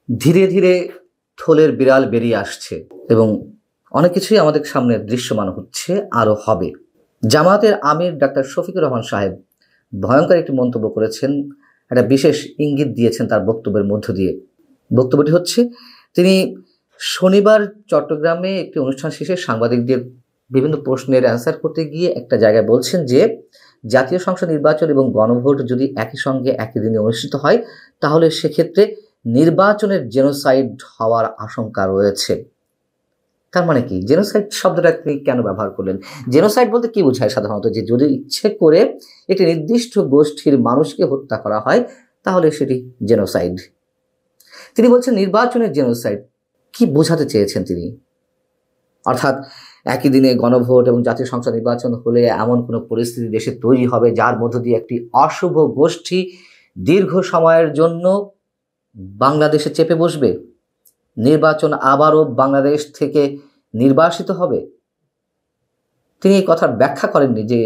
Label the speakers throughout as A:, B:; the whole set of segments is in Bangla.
A: ধীরে ধীরে থলের বিড়াল বেরিয়ে আসছে এবং অনেক কিছুই আমাদের সামনে দৃশ্যমান হচ্ছে, আরও হবে। জামায়াতের আমির ডাক্তার শফিকুর রহমান সাহেব ভয়ঙ্কর একটি মন্তব্য করেছেন, একটা বিশেষ ইঙ্গিত দিয়েছেন তার বক্তব্যের মধ্য দিয়ে। বক্তব্যটি হচ্ছে, তিনি শনিবার চট্টগ্রামে একটি অনুষ্ঠান শেষে সাংবাদিকদের বিভিন্ন প্রশ্নের অ্যান্সার করতে গিয়ে একটা জায়গায় বলছেন যে জাতীয় সংসদ নির্বাচন এবং গণভোট যদি একই সঙ্গে একই দিনে অনুষ্ঠিত হয় তাহলে সেক্ষেত্রে নির্বাচনের জেনোসাইড হওয়ার আশঙ্কা রয়েছে। তার মানে কি? জেনোসাইড শব্দটা তিনি কেন ব্যবহার করলেন? জেনোসাইড বলতে কি বোঝায় সাধারণত? যে যদি ইচ্ছে করে একটি নির্দিষ্ট গোষ্ঠীর মানুষকে হত্যা করা হয় তাহলে সেটি জেনোসাইড। তিনি বলছেন নির্বাচনের জেনোসাইড। কি বোঝাতে চেয়েছেন তিনি? অর্থাৎ একই দিনে গণভোট এবং জাতীয় সংসদ নির্বাচন হলে এমন কোনো পরিস্থিতি দেশে তৈরি হবে যার মধ্য দিয়ে একটি অশুভ গোষ্ঠী দীর্ঘ সময়ের জন্য বাংলাদেশে চেপে বসবে, নির্বাচন আবারও বাংলাদেশ থেকে নির্বাসিত হবে। তিনি এই কথার ব্যাখ্যা করেননি যে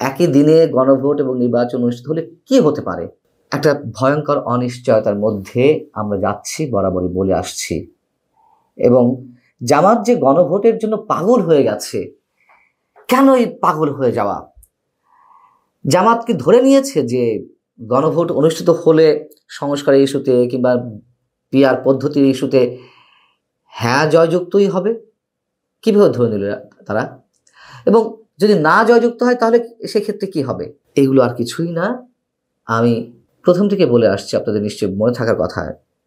A: একই দিনে গণভোট এবং নির্বাচন অনুষ্ঠিত হলে কি হতে পারে। একটা ভয়ঙ্কর অনিশ্চয়তার মধ্যে আমরা যাচ্ছি, বরাবরই বলে আসছি। এবং জামাত যে গণভোটের জন্য পাগল হয়ে গেছে, কেন এই পাগল হয়ে যাওয়া? জামাত কি ধরে নিয়েছে যে গণভোট অনুষ্ঠিত হলে সংস্কারের ইস্যুতে কিংবা পিআর পদ্ধতির ইস্যুতে হ্যাঁ জয়যুক্তই হবে? কিভাবে ধরে নিল তারা? এবং যদি না জয়যুক্ত হয় তাহলে সেক্ষেত্রে কি হবে? এগুলো আর কিছুই না। আমি প্রথম থেকে বলে আসছি, আপনাদের নিশ্চয়ই মনে থাকার কথা,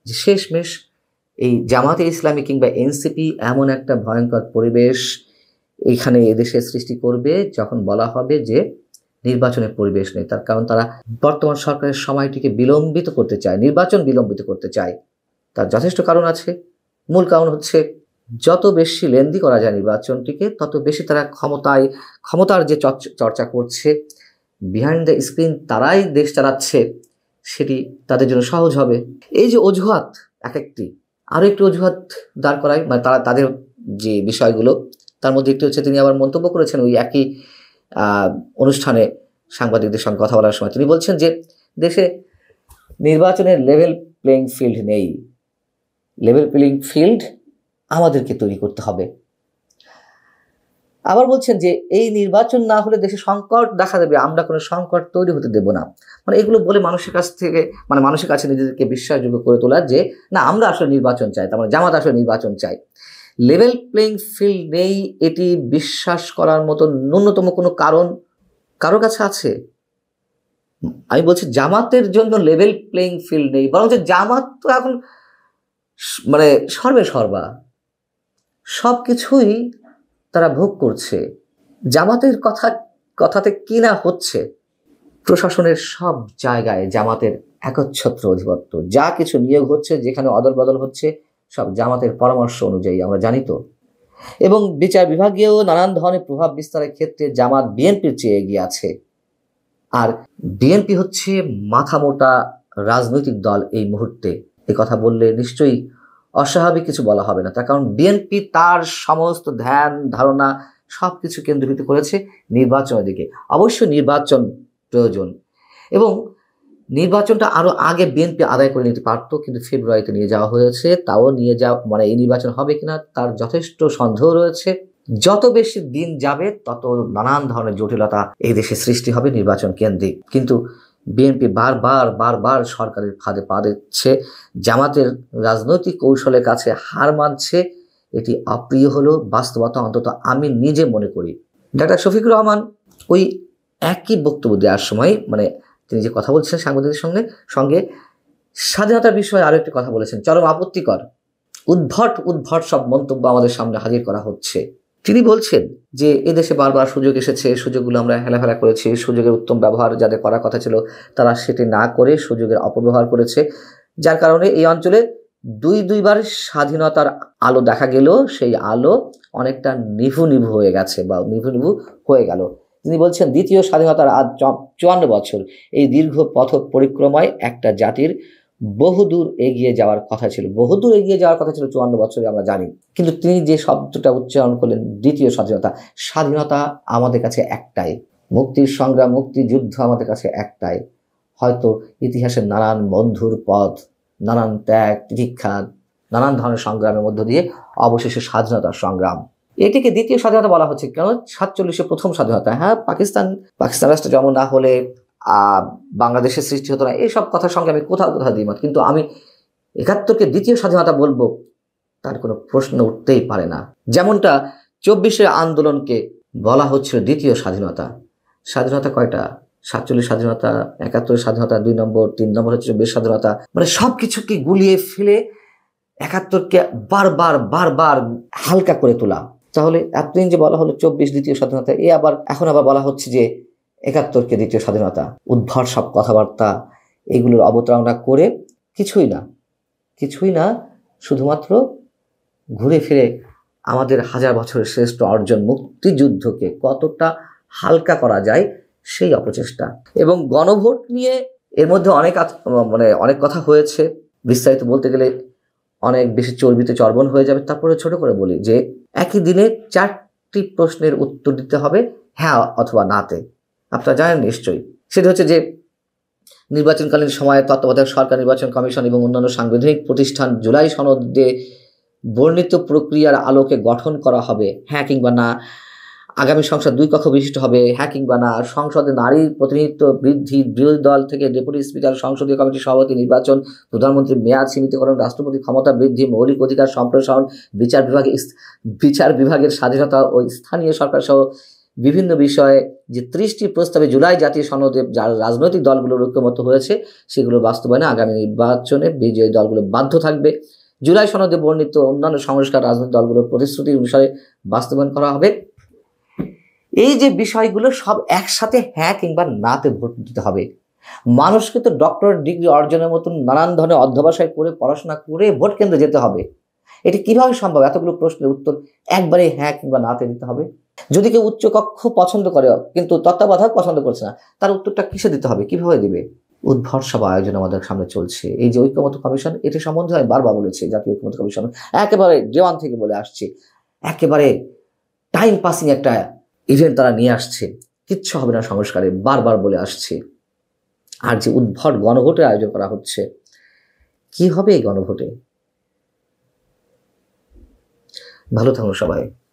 A: যে শেষমেশ এই জামাতে ইসলামী কিংবা এনসিপি এমন একটা ভয়ঙ্কর পরিবেশ এখানে এদেশে সৃষ্টি করবে যখন বলা হবে যে নির্বাচনের পরিবেশ নেই। তার কারণ তারা বর্তমান সরকারের সময়টিকে বিলম্বিত করতে চায়, নির্বাচন বিলম্বিত করতে চায়। তার যথেষ্ট কারণ আছে। মূল কারণ হচ্ছে যত বেশি লেন্দি করা যায় নির্বাচনটিকে তত বেশি তারা ক্ষমতার যে চর্চা করছে, বিহাইন্ড দ্য স্ক্রিন তারাই দেশ চালাচ্ছে, সেটি তাদের জন্য সহজ হবে। এই যে অজুহাত এক একটি, আরও একটি অজুহাত দাঁড় করায়, মানে তাদের যে বিষয়গুলো, তার মধ্যে একটি হচ্ছে তিনি আবার মন্তব্য করেছেন ওই একই অনুষ্ঠানে সাংবাদিকদের সঙ্গে কথা বলার সময়। তিনি বলছেন যে দেশে নির্বাচনের লেভেল প্লেইং ফিল্ড নেই, লেভেল প্লেইং ফিল্ড আমাদেরকে তৈরি করতে হবে। আবার বলছেন যে এই নির্বাচন না হলে দেশে সংকট দেখা দেবে, আমরা কোনো সংকট তৈরি হতে দেব না। মানে এগুলো বলে মানুষের কাছে নিজেদেরকে বিশ্বাসযোগ্য করে তোলা যে না, আমরা আসলে নির্বাচন চাই, তার মানে জামাত আসলে নির্বাচন চাই। লেভেল প্লেইং ফিল্ড নেই, এটি বিশ্বাস করার মতো ন্যূনতম কোনো কারণ কারোর কাছে আছে? আমি বলছি জামাতের জন্য লেভেল প্লেইং ফিল্ড নেই, বরং যে জামাত তো এখন মানে সর্বা সব কিছুই তারা ভোগ করছে। জামাতের কথাতে কি না হচ্ছে? প্রশাসনের সব জায়গায় জামাতের একচ্ছত্র অধিপত্য। যা কিছু নিয়োগ হচ্ছে, যেখানে অদল বদল হচ্ছে, সব জামাতের পরামর্শ অনুযায়ী, আমরা জানি তো। এবং বিচার বিভাগীয় নানান ধরনের প্রভাব বিস্তারের ক্ষেত্রে জামাত বিএনপির চেয়ে এগিয়ে আছে। আর বিএনপি হচ্ছে মাথামোটা রাজনৈতিক দল এই মুহূর্তে। এই কথা বললে নিশ্চয়ই অস্বাভাবিক কিছু বলা হবে না, তার কারণ বিএনপি তার সমস্ত ধ্যান ধারণা সব কিছু কেন্দ্রীভূত করেছে নির্বাচনের দিকে। অবশ্যই নির্বাচন প্রয়োজন এবং নির্বাচনটা আরও আগে বিএনপি আদায় করে নিতে পারত, কিন্তু ফেব্রুয়ারিতে নিয়ে যাওয়া হয়েছে। তাও নিয়ে যাওয়া মানে এই নির্বাচন হবে কিনা তার যথেষ্ট সন্দেহ রয়েছে। যত বেশি দিন যাবে তত নানান ধরনের জটিলতা এই দেশে সৃষ্টি হবে নির্বাচন কেন্দ্রিক। কিন্তু বিএনপি বারবার সরকারের ফাঁদে পা দিচ্ছে, জামাতের রাজনৈতিক কৌশলের কাছে হার মানছে। এটি অপ্রিয় হলেও বাস্তবতা অন্তত আমি নিজে মনে করি। ডাক্তার শফিকুর রহমান ওই একই বক্তব্য দেওয়ার সময়, মানে তিনি যে কথা বলছেন সাংবাদিকদের সঙ্গে স্বাধীনতার বিষয়ে আরো একটি কথা বলেছেন, চরম আপত্তিকর, উদ্ভট সব মন্তব্য আমাদের সামনে হাজির করা হচ্ছে। তিনি বলছেন যে এদেশে বারবার সুযোগ এসেছে, সুযোগগুলো আমরা হেলাফেলা করেছি, সুযোগের উত্তম ব্যবহার যাদের করার কথা ছিল তারা সেটি না করে সুযোগের অপব্যবহার করেছে, যার কারণে এই অঞ্চলে দুইবার স্বাধীনতার আলো দেখা গেল, সেই আলো অনেকটা নিভু হয়ে গেছে বা নিভু হয়ে গেল। তিনি বলছেন দ্বিতীয় স্বাধীনতার আজ 54 বছর, এই দীর্ঘ পথ পরিক্রমায় একটা জাতির বহুদূর এগিয়ে যাওয়ার কথা ছিল 54 বছরে, আমরা জানি। কিন্তু তিনি যে শব্দটা উচ্চারণ করলেন, দ্বিতীয় স্বাধীনতা আমাদের কাছে একটাই, মুক্তির সংগ্রাম, মুক্তিযুদ্ধ আমাদের কাছে একটাই। হয়তো ইতিহাসের নানান বন্ধুর পথ নানান ত্যাগ তিতিক্ষা, নানান ধরনের সংগ্রামের মধ্য দিয়ে অবশেষে স্বাধীনতার সংগ্রাম। এটিকে দ্বিতীয় স্বাধীনতা বলা হচ্ছে কেন? 47-এ প্রথম স্বাধীনতা। হ্যাঁ, পাকিস্তান রাষ্ট্র যেমন না হলে বাংলাদেশের সৃষ্টি হতো না, এইসব কথার সঙ্গে আমি কোথাও দ্বিমত, কিন্তু আমি 71কে দ্বিতীয় স্বাধীনতা বলবো তার কোনো প্রশ্ন উঠতেই পারে না। যেমনটা 24-এর আন্দোলনকে বলা হচ্ছিল দ্বিতীয় স্বাধীনতা। স্বাধীনতা কয়টা? 47 স্বাধীনতা, 71 স্বাধীনতা 2 নম্বর, 3 নম্বর হচ্ছে 24 স্বাধীনতা। মানে সবকিছুকে গুলিয়ে ফেলে 71কে বারবার হালকা করে তোলা। তাহলে এতদিন যে বলা হলো 24 দ্বিতীয় স্বাধীনতা, এখন আবার বলা হচ্ছে যে 71কে দ্বিতীয় স্বাধীনতা। উদ্ভট সব কথাবার্তা, এগুলোর অবতারণা করে কিছুই না, শুধুমাত্র ঘুরে ফিরে আমাদের হাজার বছরের শ্রেষ্ঠ অর্জন মুক্তিযুদ্ধকে কতটা হালকা করা যায় সেই অপচেষ্টা। এবং গণভোট নিয়ে এর মধ্যে অনেক কথা হয়েছে, বিস্তারিত বলতে গেলে অনেক বেশি চর্বিতে চর্বণ হয়ে যাবে। তারপরে ছোট করে বলি যে একই দিনে 4টি প্রশ্নের উত্তর দিতে হবে হ্যাঁ অথবা নাতে। আপনারা জানেন নিশ্চয়ই, সেটা হচ্ছে যে নির্বাচনকালীন সময়ে তত্ত্বাবধায়ক সরকার, নির্বাচন কমিশন এবং অন্যান্য সাংবিধানিক প্রতিষ্ঠান জুলাই সনদে বর্ণিত প্রক্রিয়ার আলোকে গঠন করা হবে হ্যাঁ কিংবা না। আগামী সংসদ 2 কক্ষ বিশিষ্ট হবে হ্যাঁ কিংবা না। সংসদে নারীর প্রতিনিধিত্ব বৃদ্ধি, বিরোধী দল থেকে ডেপুটি স্পিকার, সংসদীয় কমিটির সভাপতি নির্বাচন, প্রধানমন্ত্রীর মেয়াদ সীমিতকরণ, রাষ্ট্রপতির ক্ষমতা বৃদ্ধি, মৌলিক অধিকার সম্প্রসারণ, বিচার বিভাগের স্বাধীনতা ও স্থানীয় সরকার সহ বিভিন্ন বিষয়ে যে 30টি প্রস্তাবে জুলাই জাতীয় সনদে যারা রাজনৈতিক দলগুলোর ঐক্যমত হয়েছে সেগুলো বাস্তবায়নে আগামী নির্বাচনে বিজয়ী দলগুলো বাধ্য থাকবে। জুলাই সনদে বর্ণিত অন্যান্য সংস্কার রাজনৈতিক দলগুলোর প্রতিশ্রুতি অনুসারে বাস্তবায়ন করা হবে। এই যে বিষয়গুলো সব একসাথে হ্যাঁ কিংবা নাতে ভোট দিতে হবে। মানুষকে তো ডক্টরেট ডিগ্রি অর্জনের মতন নানান ধরনের অধ্যবসায় করে পড়াশোনা করে ভোট কেন্দ্রে যেতে হবে। এটি কিভাবে সম্ভব? এতগুলো প্রশ্নের উত্তর একবারে হ্যাঁ কিংবা নাতে দিতে হবে। যদি কেউ উচ্চকক্ষ পছন্দ করে কিন্তু তত্ত্বাবধায়ক পছন্দ করছে না, তার উত্তরটা কিসে দিতে হবে, কিভাবে দিবে? উদ্ভট সব আয়োজন আমাদের সামনে চলছে। এই যে ঐক্যমত্য কমিশন, এটি সম্বন্ধে আমি বারবার বলেছি, জাতীয় ঐক্যমত্য কমিশন একেবারে দেওয়ান থেকে বলে আসছে, একেবারে টাইম পাসিং একটা ইভেন্ট তারা নিয়ে আসছে, কিচ্ছু হবে না সংস্কারে, বারবার বলে আসছে। আর যে উদ্ভট গণভোটের আয়োজন করা হচ্ছে, কি হবে এই গণভোটে? ভালো থাকুন সবাই।